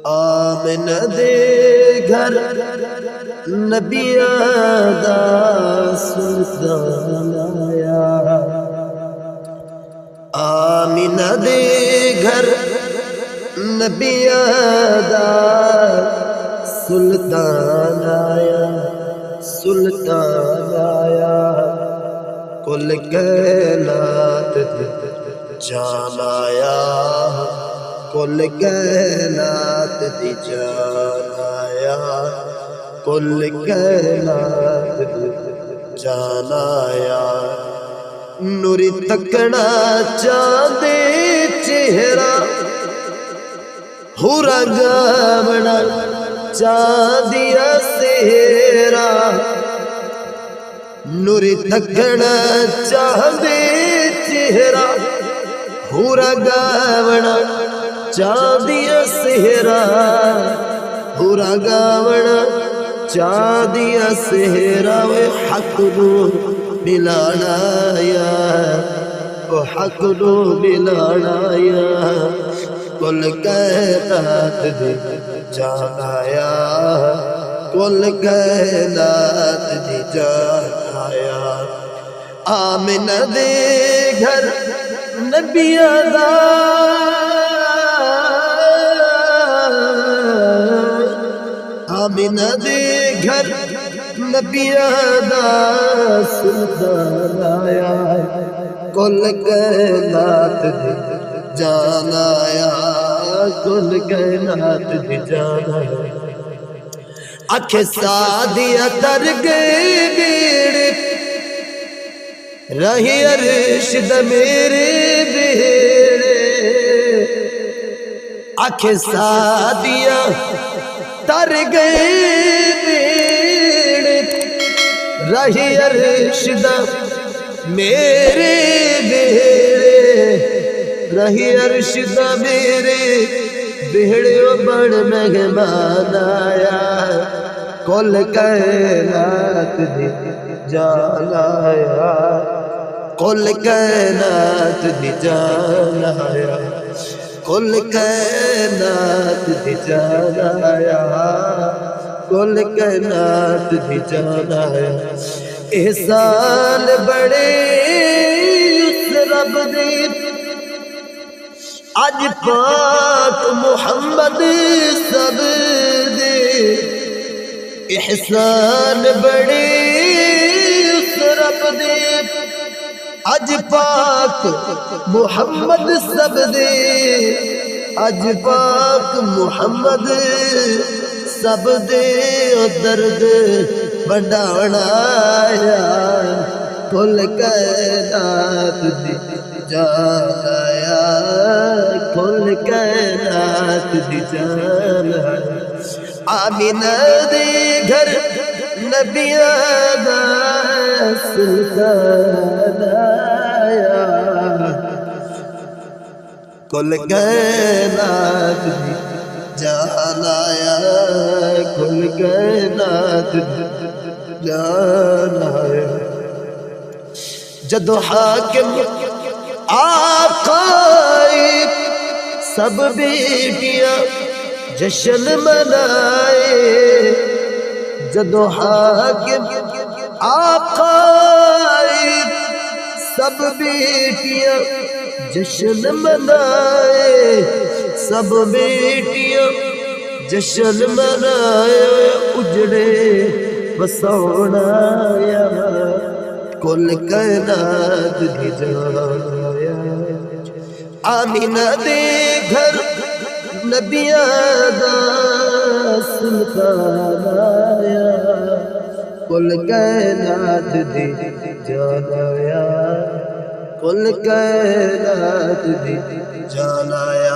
آمنہ دے گھر نبیاں دا سلطان آیا، آمنہ دے گھر نبیاں دا سلطان آیا، سلطان آیا، کل کائنات جان آیا، کل کائنات دی جان آیا، کل کائنات دی جان آیا، نوری تکنا چاندے چہرہ، ہورا گاونا چاندیا سہرا، نوری تکنا چاندے چہرہ، ہورا گاونا چاندیا سہرا، ہورا گاونا چاندیا سہرا، وے حق نو ملانا یا، وہ حق نو ملانا یا، کل کائنات دی جان آیا، کل کائنات دی جان آیا، آمنہ دے گھر نبیاں دا، آمنہ دے گھر نبیاں دا سلطان آیا، کل کائنات دی جان آیا، کل کائنات دی جان آیا، اکھے سادیا تر گئے بیڑے، رہی عرش دا میرے بیڑے، اکھے سادیا تر گئے بیڑے، رہی عرش دا میرے بیڑے، رہی عرش دا میرے بیڑے، بڑ مہمان آیا، کل کائنات دی جان آیا، کل کائنات دی جان آیا، کل کائنات دی جان آیا، کل کائنات دی جان آیا، احسان بڑے اس رب دے، اج پاک محمد سب دے، احسان بڑے اس رب دے، اج پاک محمد سب دے، اج پاک محمد سب دے، درد بڑھانا آیا، کل کائنات دی جان آیا، کل کائنات دی جان آیا، آمنہ دے گھر نبیاں دا سلطان آیا، کل کائنات دی جان آیا، کل کائنات دی جان آیا، جدو حاکم آقائی سب بیٹیاں جشن منائے، جدو حاکم آقائی سب بیٹیاں جشن منائے، سب بیٹیاں جشن منائے، اجڑے بسونا یا، کل کائنات دی جان آیا، آمنہ دے گھر نبیاں دا سلطان آیا، کل کائنات دی جان آیا، کل کائنات دی جان آیا۔